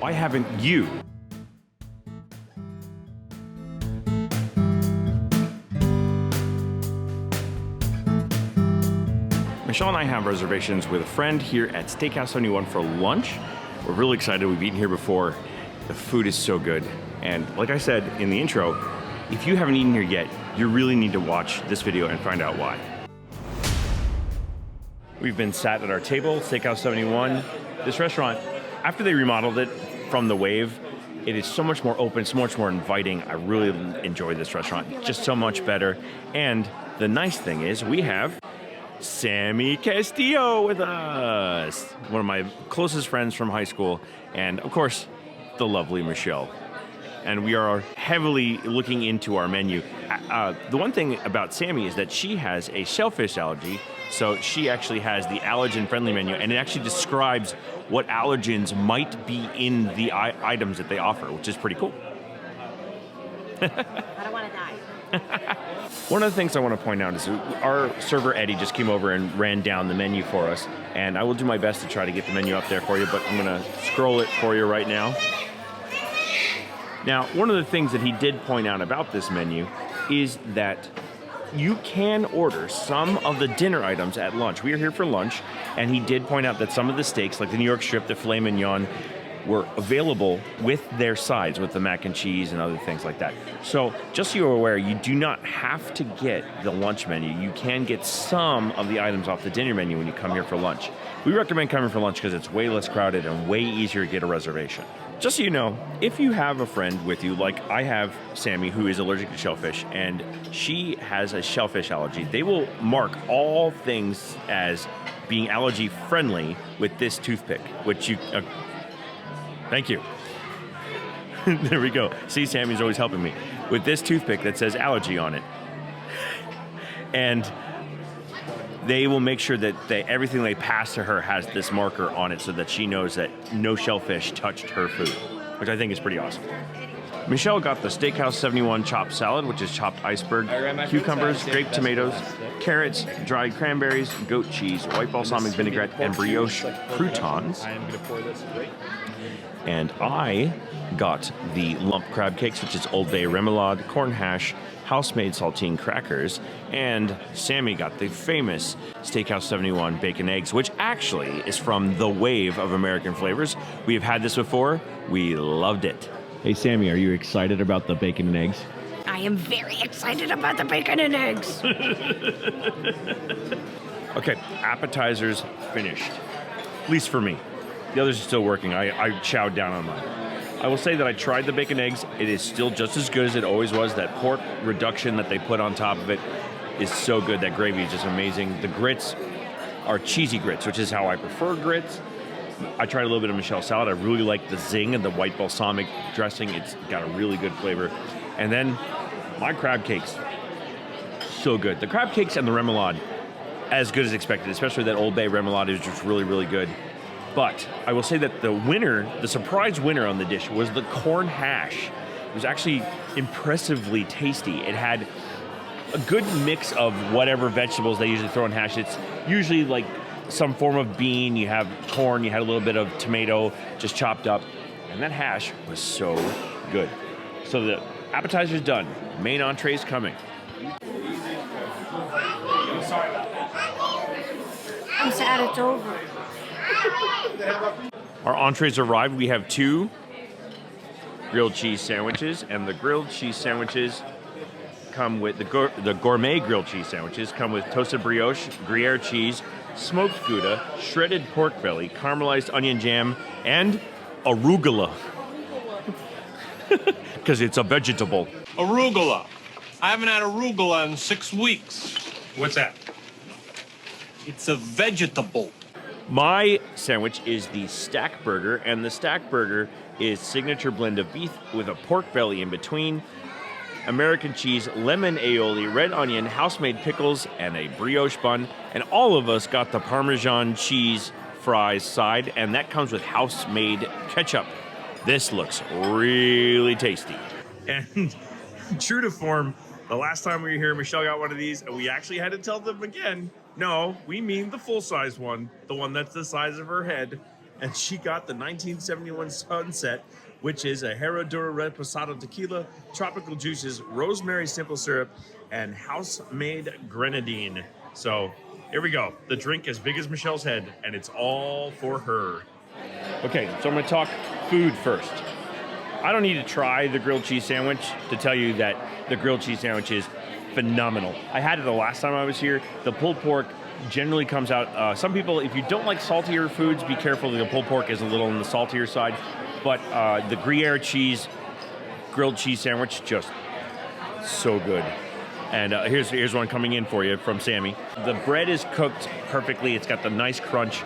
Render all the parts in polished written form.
Why haven't you? Michelle and I have reservations with a friend here at Steakhouse 71 for lunch. We're really excited. We've eaten here before. The food is so good. And like I said in the intro, if you haven't eaten here yet, you really need to watch this video and find out why. We've been sat at our table, Steakhouse 71. This restaurant, after they remodeled it from the Wave, it is so much more open, so much more inviting. I really enjoy this restaurant, just so much better. And the nice thing is we have Sammy Castillo with us, one of my closest friends from high school, and of course, the lovely Michelle. And we are heavily looking into our menu. The one thing about Sammy is that she has a shellfish allergy, so she actually has the allergen-friendly menu, and it actually describes what allergens might be in the items that they offer, which is pretty cool. I don't want to die. One of the things I want to point out is our server Eddie just came over and ran down the menu for us, and I will do my best to try to get the menu up there for you, but I'm going to scroll it for you right now. Now, one of the things that he did point out about this menu is that you can order some of the dinner items at lunch. We are here for lunch, and he did point out that some of the steaks, like the New York strip, the filet mignon, were available with their sides, with the mac and cheese and other things like that. So just so you're aware, you do not have to get the lunch menu. You can get some of the items off the dinner menu when you come here for lunch. We recommend coming for lunch because it's way less crowded and way easier to get a reservation. Just so you know, if you have a friend with you, like I have Sammy, who is allergic to shellfish, and she has a shellfish allergy, they will mark all things as being allergy friendly with this toothpick, which you... Thank you. There we go. See, Sammy's always helping me. With this toothpick that says allergy on it. And they will make sure that everything they pass to her has this marker on it so that she knows that no shellfish touched her food, which I think is pretty awesome. Michelle got the Steakhouse 71 chopped salad, which is chopped iceberg, cucumbers, grape tomatoes, carrots, dried cranberries, goat cheese, white balsamic vinaigrette, and brioche croutons. And I got the lump crab cakes, which is Old Bay remoulade, corn hash, house-made saltine crackers, and Sammy got the famous Steakhouse 71 bacon eggs, which actually is from the Wave of American flavors. We have had this before. We loved it. Hey, Sammy, are you excited about the bacon and eggs? I am very excited about the bacon and eggs. Okay, appetizers finished. At least for me. The others are still working. I chowed down on mine. I will say that I tried the bacon eggs. It is still just as good as it always was. That pork reduction that they put on top of it is so good. That gravy is just amazing. The grits are cheesy grits, which is how I prefer grits. I tried a little bit of Michelle's salad. I really like the zing and the white balsamic dressing. It's got a really good flavor. And then my crab cakes, so good. The crab cakes and the remoulade, as good as expected, especially that Old Bay remoulade is just really, really good. But I will say that the winner, the surprise winner on the dish was the corn hash. It was actually impressively tasty. It had a good mix of whatever vegetables they usually throw in hash. It's usually like some form of bean, you have corn, you had a little bit of tomato just chopped up, and that hash was so good. So the appetizer's done. Main entree's coming. I'm sad it's over. Our entrees arrived. We have 2 grilled cheese sandwiches, and the grilled cheese sandwiches come with the gourmet grilled cheese sandwiches come with toasted brioche, Gruyere cheese, smoked Gouda, shredded pork belly, caramelized onion jam, and arugula. Because it's a vegetable. Arugula. I haven't had arugula in 6 weeks. What's that? It's a vegetable. My sandwich is the stack burger, and the stack burger is signature blend of beef with a pork belly in between, American cheese, lemon aioli, red onion, house-made pickles, and a brioche bun. And all of us got the Parmesan cheese fries side, and that comes with house-made ketchup. This looks really tasty. And true to form, the last time we were here, Michelle got one of these, and we actually had to tell them again, no, we mean the full-size one, the one that's the size of her head. and she got the 1971 Sunset, which is a Herradura Reposado tequila, tropical juices, rosemary simple syrup, and house-made grenadine. So here we go. The drink as big as Michelle's head, and it's all for her. Okay, so I'm going to talk food first. I don't need to try the grilled cheese sandwich to tell you that the grilled cheese sandwich is phenomenal. I had it the last time I was here. The pulled pork generally comes out. Some people, if you don't like saltier foods, be careful. The pulled pork is a little on the saltier side. But the Gruyere cheese grilled cheese sandwich, just so good. And here's one coming in for you from Sammy. The bread is cooked perfectly. It's got the nice crunch.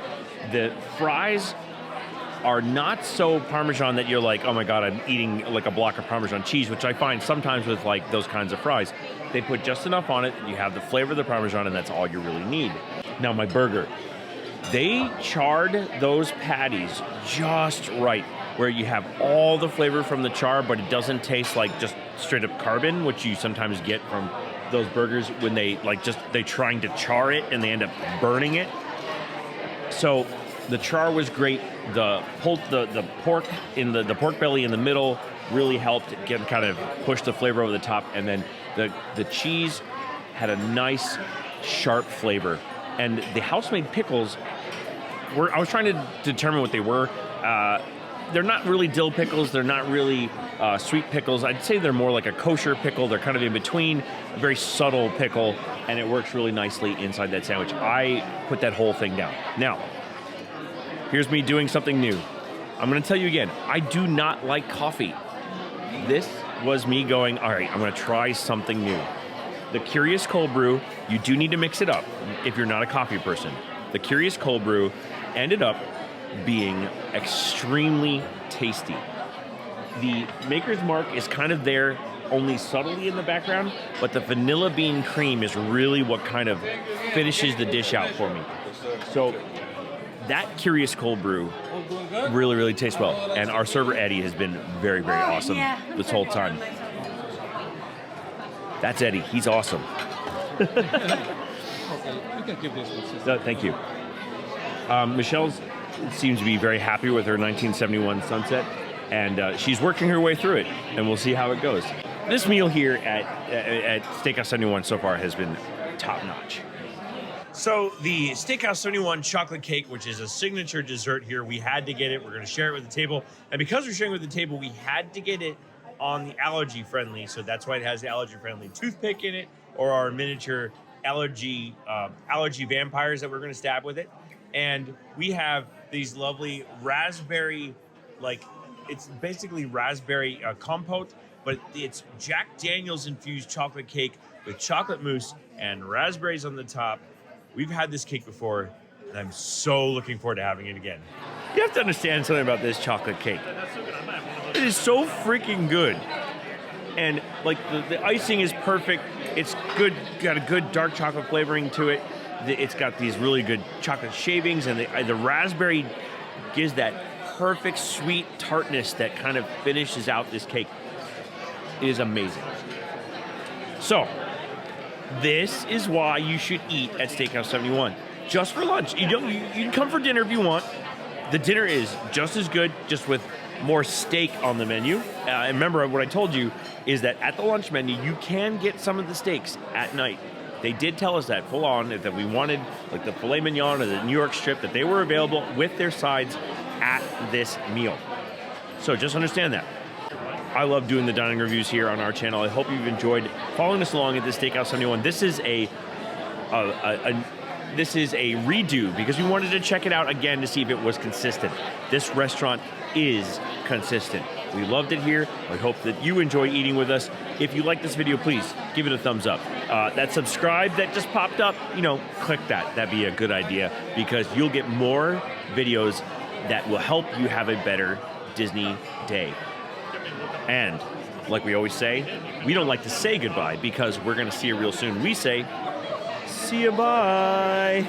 The fries are not so Parmesan that you're like, oh my God, I'm eating like a block of Parmesan cheese, which I find sometimes with like those kinds of fries. They put just enough on it. You have the flavor of the Parmesan, and that's all you really need. Now my burger. They charred those patties just right, where you have all the flavor from the char, but it doesn't taste like just straight up carbon, which you sometimes get from those burgers when they trying to char it and they end up burning it. So the char was great. The pork in the pork belly in the middle really helped kind of push the flavor over the top, and then the cheese had a nice sharp flavor. And the house-made pickles I was trying to determine what they were. They're not really dill pickles. They're not really sweet pickles. I'd say they're more like a kosher pickle. They're kind of in between, a very subtle pickle, and it works really nicely inside that sandwich. I put that whole thing down. Now, here's me doing something new. I'm going to tell you again, I do not like coffee. This was me going, all right, I'm going to try something new. The Curious Cold Brew, you do need to mix it up if you're not a coffee person. The Curious Cold Brew ended up being extremely tasty. The Maker's Mark is kind of there only subtly in the background, but the vanilla bean cream is really what kind of finishes the dish out for me. So that Curious Cold Brew really, really tastes well. And our server, Eddie, has been very, very awesome this whole time. That's Eddie. He's awesome. Okay, you can keep this one. No, thank you. Michelle seems to be very happy with her 1971 Sunset, and she's working her way through it, and we'll see how it goes. This meal here at Steakhouse 71 so far has been top-notch. So the Steakhouse 71 chocolate cake, which is a signature dessert here, we had to get it. We're going to share it with the table, and because we're sharing with the table, we had to get it on the allergy-friendly, so that's why it has the allergy-friendly toothpick in it, or our miniature allergy vampires that we're going to stab with it. And we have these lovely raspberry, it's basically raspberry compote, but it's Jack Daniel's infused chocolate cake with chocolate mousse and raspberries on the top. We've had this cake before, and I'm so looking forward to having it again. You have to understand something about this chocolate cake. It is so freaking good. And the icing is perfect. It's good, got a good dark chocolate flavoring to it. It's got these really good chocolate shavings, and the raspberry gives that perfect sweet tartness that kind of finishes out this cake. It is amazing. So, this is why you should eat at Steakhouse 71. Just for lunch. You can come for dinner if you want. The dinner is just as good, just with more steak on the menu. And remember, what I told you is that at the lunch menu, you can get some of the steaks at night. They did tell us that full on, that we wanted the filet mignon or the New York strip, that they were available with their sides at this meal. So just understand that. I love doing the dining reviews here on our channel. I hope you've enjoyed following us along at this Steakhouse 71. This is a redo because we wanted to check it out again to see if it was consistent. This restaurant is consistent. We loved it here. I hope that you enjoy eating with us. If you like this video, please give it a thumbs up. That subscribe that just popped up, click that. That'd be a good idea because you'll get more videos that will help you have a better Disney day. And like we always say, we don't like to say goodbye because we're going to see you real soon. We say, see you, bye.